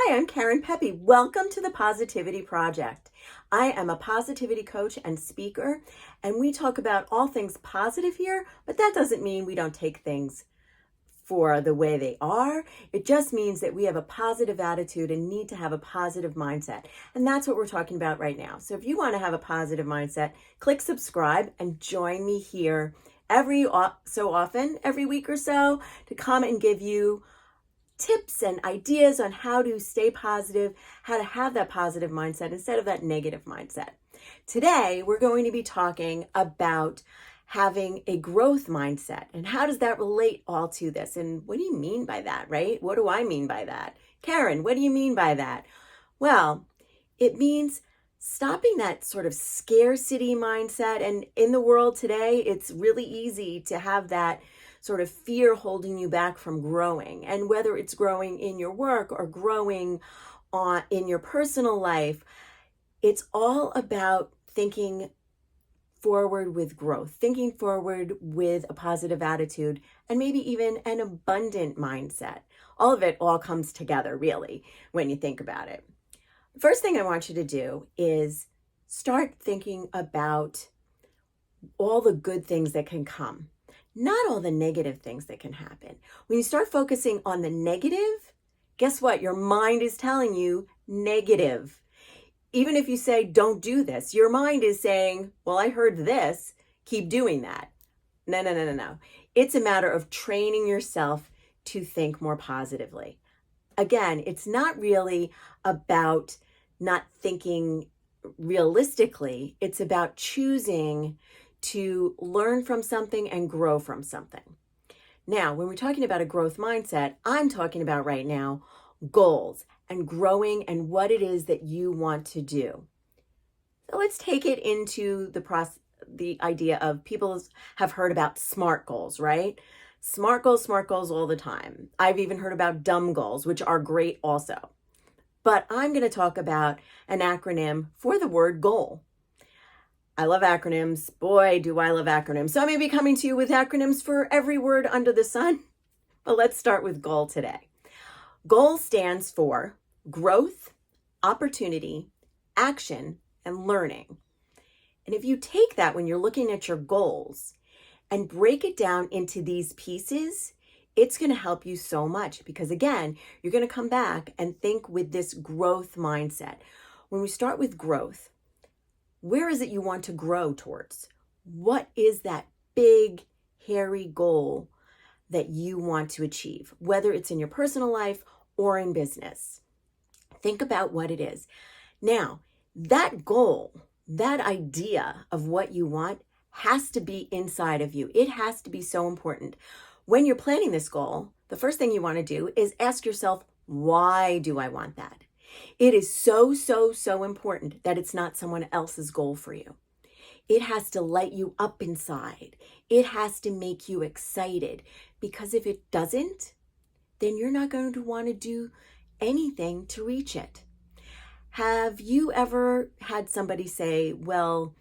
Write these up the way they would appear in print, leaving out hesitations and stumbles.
Hi, I'm Karen Pepe. Welcome to the Positivity Project. I am a positivity coach and speaker, and we talk about all things positive here, but that doesn't mean we don't take things for the way they are. It just means that we have a positive attitude and need to have a positive mindset. And that's what we're talking about right now. So if you want to have a positive mindset, click subscribe and join me here so often, every week or so, to come and give you tips and ideas on how to stay positive, how to have that positive mindset instead of that negative mindset. Today, we're going to be talking about having a growth mindset and how does that relate all to this? And what do you mean by that, right? What do I mean by that? Karen, what do you mean by that? Well, it means stopping that sort of scarcity mindset. And in the world today, it's really easy to have that sort of fear holding you back from growing. And whether it's growing in your work or growing in your personal life, it's all about thinking forward with growth, thinking forward with a positive attitude, and maybe even an abundant mindset. All of it all comes together, really, when you think about it. The first thing I want you to do is start thinking about all the good things that can come, not all the negative things that can happen. When you start focusing on the negative, guess what? Your mind is telling you negative. Even if you say, don't do this, your mind is saying, well, I heard this, keep doing that. No. It's a matter of training yourself to think more positively. Again, it's not really about not thinking realistically. It's about choosing to learn from something and grow from something. Now, when we're talking about a growth mindset, I'm talking about right now goals and growing and what it is that you want to do. So let's take it into the idea of people have heard about SMART goals, right? SMART goals all the time. I've even heard about dumb goals, which are great also. But I'm going to talk about an acronym for the word goal. I love acronyms. Boy, do I love acronyms. So I may be coming to you with acronyms for every word under the sun. But let's start with goal today. Goal stands for growth, opportunity, action, and learning. And if you take that when you're looking at your goals and break it down into these pieces, it's going to help you so much because, again, you're going to come back and think with this growth mindset. When we start with growth, where is it you want to grow towards? What is that big, hairy goal that you want to achieve, whether it's in your personal life or in business? Think about what it is. Now, that goal, that idea of what you want has to be inside of you. It has to be so important. When you're planning this goal, the first thing you want to do is ask yourself, why do I want that? It is so important that it's not someone else's goal for you. It has to light you up inside. It has to make you excited, because if it doesn't, then you're not going to want to do anything to reach it. Have you ever had somebody say, well,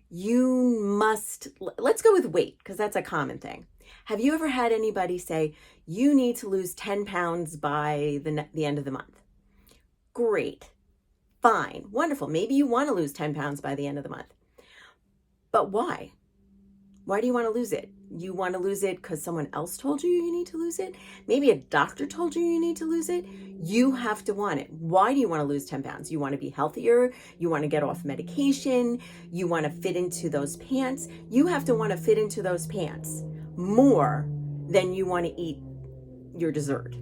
you must, let's go with weight, because that's a common thing. Have you ever had anybody say, you need to lose 10 pounds by the end of the month? Great, fine, wonderful. Maybe you want to lose 10 pounds by the end of the month. But why? Why do you want to lose it? You want to lose it because someone else told you you need to lose it? Maybe a doctor told you you need to lose it? You have to want it. Why do you want to lose 10 pounds? You want to be healthier? You want to get off medication? You want to fit into those pants? You have to want to fit into those pants more than you want to eat your dessert.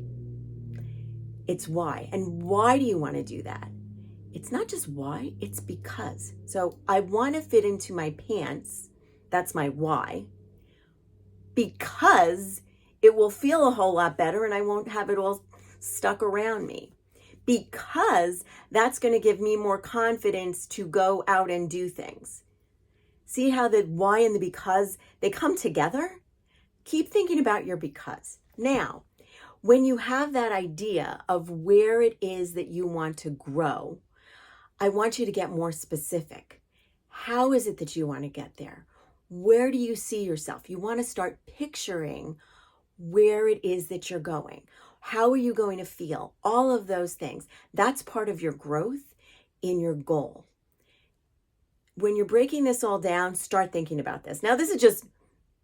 It's why. And why do you want to do that? It's not just why, it's because. So I want to fit into my pants. That's my why. Because it will feel a whole lot better and I won't have it all stuck around me. Because that's going to give me more confidence to go out and do things. See how the why and the because, they come together? Keep thinking about your because. Now, when you have that idea of where it is that you want to grow, I want you to get more specific. How is it that you want to get there? Where do you see yourself? You want to start picturing where it is that you're going. How are you going to feel? All of those things. That's part of your growth in your goal. When you're breaking this all down, start thinking about this. Now, this is just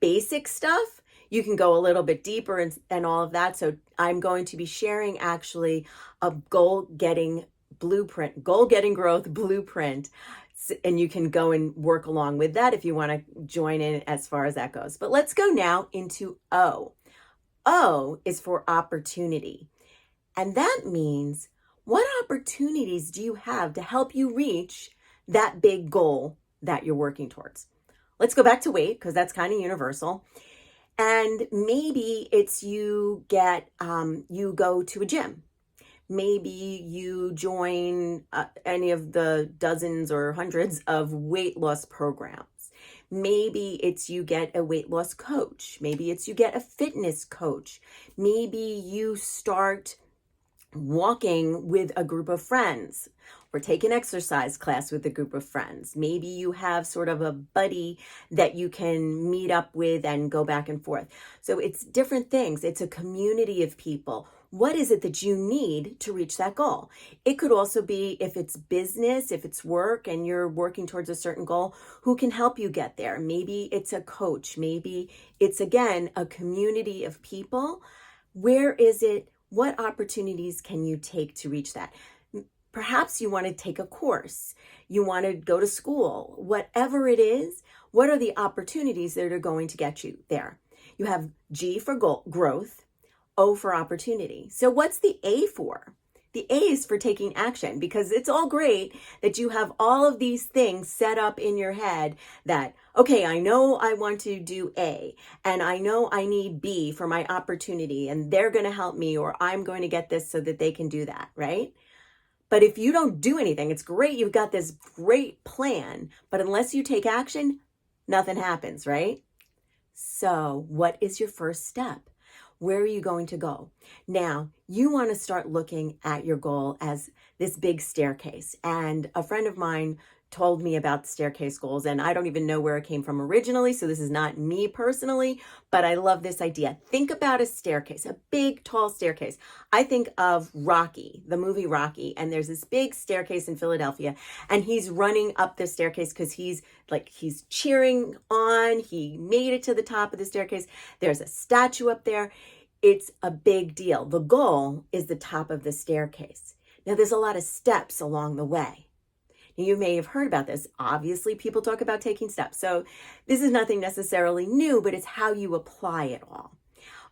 basic stuff. You can go a little bit deeper and all of that. So I'm going to be sharing actually a goal-getting blueprint, goal-getting growth blueprint. And you can go and work along with that if you want to join in as far as that goes. But let's go now into O. O is for opportunity. And that means, what opportunities do you have to help you reach that big goal that you're working towards? Let's go back to weight, because that's kind of universal. And maybe it's you go to a gym. Maybe you join any of the dozens or hundreds of weight loss programs. Maybe it's you get a weight loss coach. Maybe it's you get a fitness coach. Maybe you start walking with a group of friends or take an exercise class with a group of friends. Maybe you have sort of a buddy that you can meet up with and go back and forth. So it's different things. It's a community of people. What is it that you need to reach that goal? It could also be, if it's business, if it's work and you're working towards a certain goal, who can help you get there? Maybe it's a coach. Maybe it's, again, a community of people. Where is it? What opportunities can you take to reach that? Perhaps you want to take a course. You want to go to school. Whatever it is, what are the opportunities that are going to get you there? You have G for growth, O for opportunity. So what's the A for? The A is for taking action, because it's all great that you have all of these things set up in your head that, okay, I know I want to do A, and I know I need B for my opportunity, and they're going to help me, or I'm going to get this so that they can do that, right? But if you don't do anything, it's great, you've got this great plan, but unless you take action, nothing happens, right? So what is your first step? Where are you going to go? Now, you want to start looking at your goal as this big staircase. And a friend of mine told me about the staircase goals, and I don't even know where it came from originally, so this is not me personally, but I love this idea. Think about a staircase, a big, tall staircase. I think of Rocky, the movie Rocky, and there's this big staircase in Philadelphia, and he's running up the staircase because he's cheering on. He made it to the top of the staircase. There's a statue up there. It's a big deal. The goal is the top of the staircase. Now, there's a lot of steps along the way. You may have heard about this. Obviously, people talk about taking steps. So this is nothing necessarily new, but it's how you apply it all.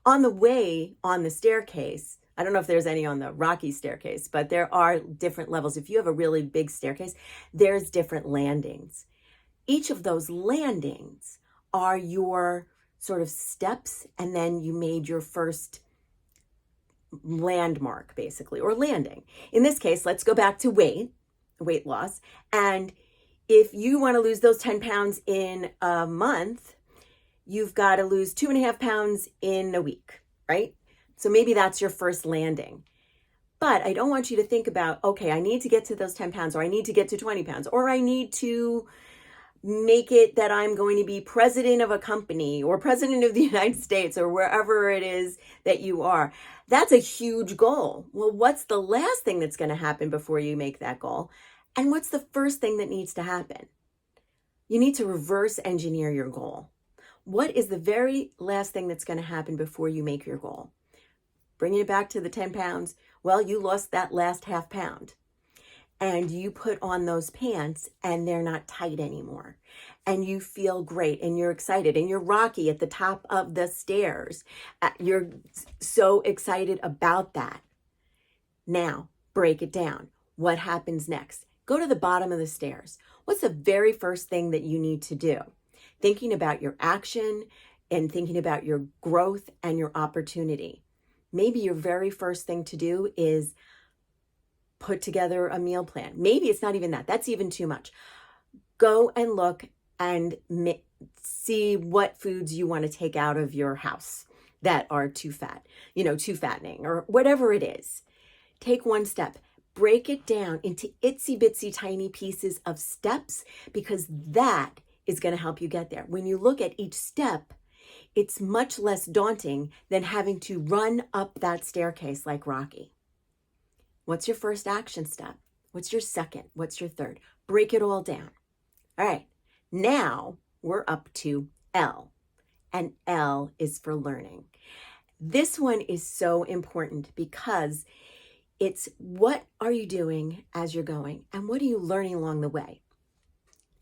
On the way on the staircase, I don't know if there's any on the Rocky staircase, but there are different levels. If you have a really big staircase, there's different landings. Each of those landings are your sort of steps, and then you made your first landmark, basically, or landing. In this case, let's go back to weight loss. And if you want to lose those 10 pounds in a month, you've got to lose 2.5 pounds in a week, right? So maybe that's your first landing. But I don't want you to think about, okay, I need to get to those 10 pounds, or I need to get to 20 pounds, or I need to make it that I'm going to be president of a company or president of the United States or wherever it is that you are. That's a huge goal. Well, what's the last thing that's going to happen before you make that goal? And what's the first thing that needs to happen? You need to reverse engineer your goal. What is the very last thing that's going to happen before you make your goal? Bringing it back to the 10 pounds. Well, you lost that last half pound. And you put on those pants and they're not tight anymore. And you feel great and you're excited and you're Rocky at the top of the stairs. You're so excited about that. Now, break it down. What happens next? Go to the bottom of the stairs. What's the very first thing that you need to do? Thinking about your action and thinking about your growth and your opportunity. Maybe your very first thing to do is put together a meal plan. Maybe it's not even that. That's even too much. Go and look and see what foods you want to take out of your house that are too fat, too fattening, or whatever it is. Take one step. Break it down into itsy bitsy tiny pieces of steps, because that is going to help you get there. When you look at each step, it's much less daunting than having to run up that staircase like Rocky. What's your first action step? What's your second? What's your third? Break it all down. All right, now we're up to L, and L is for learning. This one is so important because it's what are you doing as you're going, and what are you learning along the way?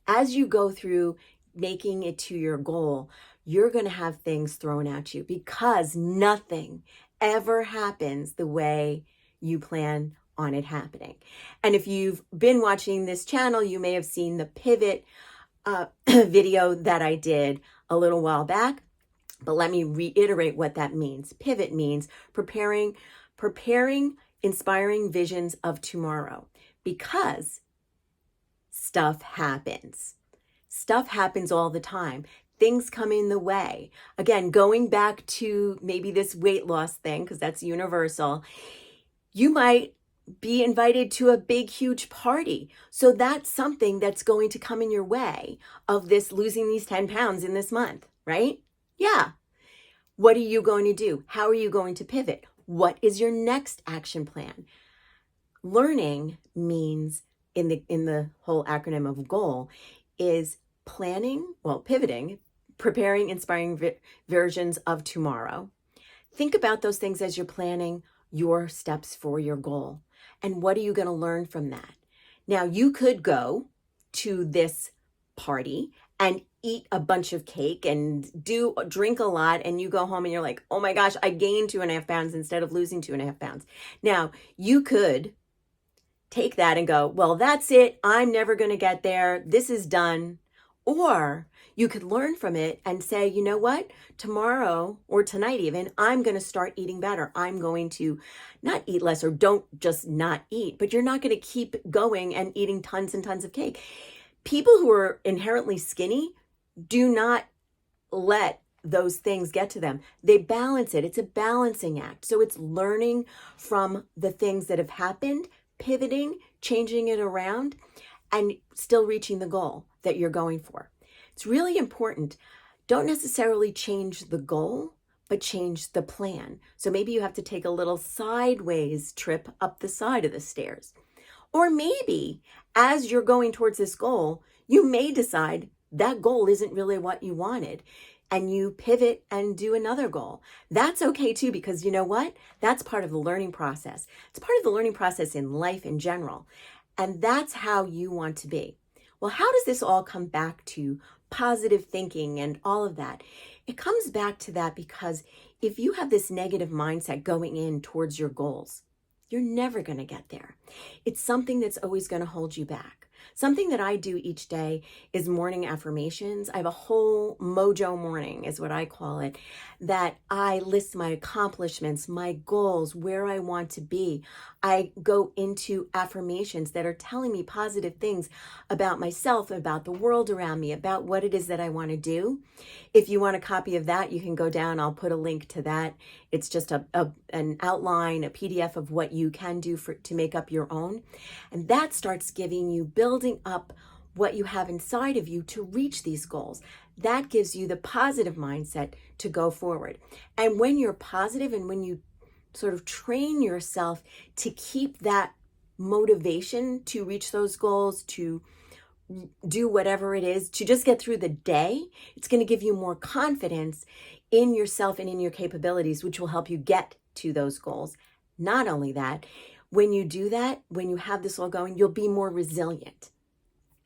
As you go through making it to your goal, you're going to have things thrown at you because nothing ever happens the way you plan on it happening. And if you've been watching this channel, you may have seen the pivot video that I did a little while back, but let me reiterate what that means. Pivot means preparing inspiring visions of tomorrow, because stuff happens. Stuff happens all the time. Things come in the way. Again, going back to maybe this weight loss thing, because that's universal, you might be invited to a big, huge party. So that's something that's going to come in your way of this losing these 10 pounds in this month, right? Yeah. What are you going to do? How are you going to pivot? What is your next action plan? Learning means, in the whole acronym of goal, is pivoting, preparing inspiring versions of tomorrow. Think about those things as you're planning your steps for your goal. And what are you going to learn from that? Now, you could go to this party and eat a bunch of cake and drink a lot, and you go home and you're like, oh my gosh, I gained 2.5 pounds instead of losing 2.5 pounds. Now, you could take that and go, well, that's it. I'm never going to get there. This is done. Or you could learn from it and say, you know what, tomorrow or tonight even, I'm going to start eating better. I'm going to not eat less, or don't just not eat, but you're not going to keep going and eating tons and tons of cake. People who are inherently skinny do not let those things get to them. They balance it. It's a balancing act. So it's learning from the things that have happened, pivoting, changing it around, and still reaching the goal that you're going for. It's really important. Don't necessarily change the goal, but change the plan. So maybe you have to take a little sideways trip up the side of the stairs. Or maybe as you're going towards this goal, you may decide that goal isn't really what you wanted, and you pivot and do another goal. That's okay too, because you know what? That's part of the learning process. It's part of the learning process in life in general. And that's how you want to be. Well, how does this all come back to positive thinking and all of that? It comes back to that because if you have this negative mindset going in towards your goals, you're never going to get there. It's something that's always going to hold you back. Something that I do each day is morning affirmations. I have a whole mojo morning, is what I call it, that I list my accomplishments, my goals, where I want to be. I go into affirmations that are telling me positive things about myself, about the world around me, about what it is that I want to do. If you want a copy of that, you can go down. I'll put a link to that. It's just an outline, a PDF of what you can do to make up your own. And that starts giving you, building up what you have inside of you to reach these goals. That gives you the positive mindset to go forward. And when you're positive and when you sort of train yourself to keep that motivation to reach those goals, to do whatever it is, to just get through the day, it's going to give you more confidence in yourself and in your capabilities, which will help you get to those goals. Not only that, when you do that, when you have this all going, you'll be more resilient.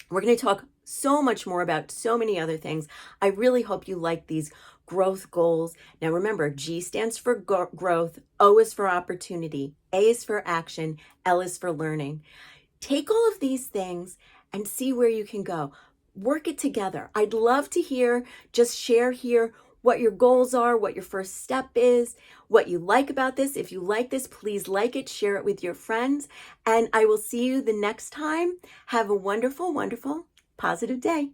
We're going to talk so much more about so many other things. I really hope you like these growth goals. Now remember, G stands for growth, O is for opportunity, A is for action, L is for learning. Take all of these things and see where you can go. Work it together. I'd love to hear, just share here what your goals are, what your first step is, what you like about this. If you like this, please like it, share it with your friends, and I will see you the next time. Have a wonderful, wonderful, positive day.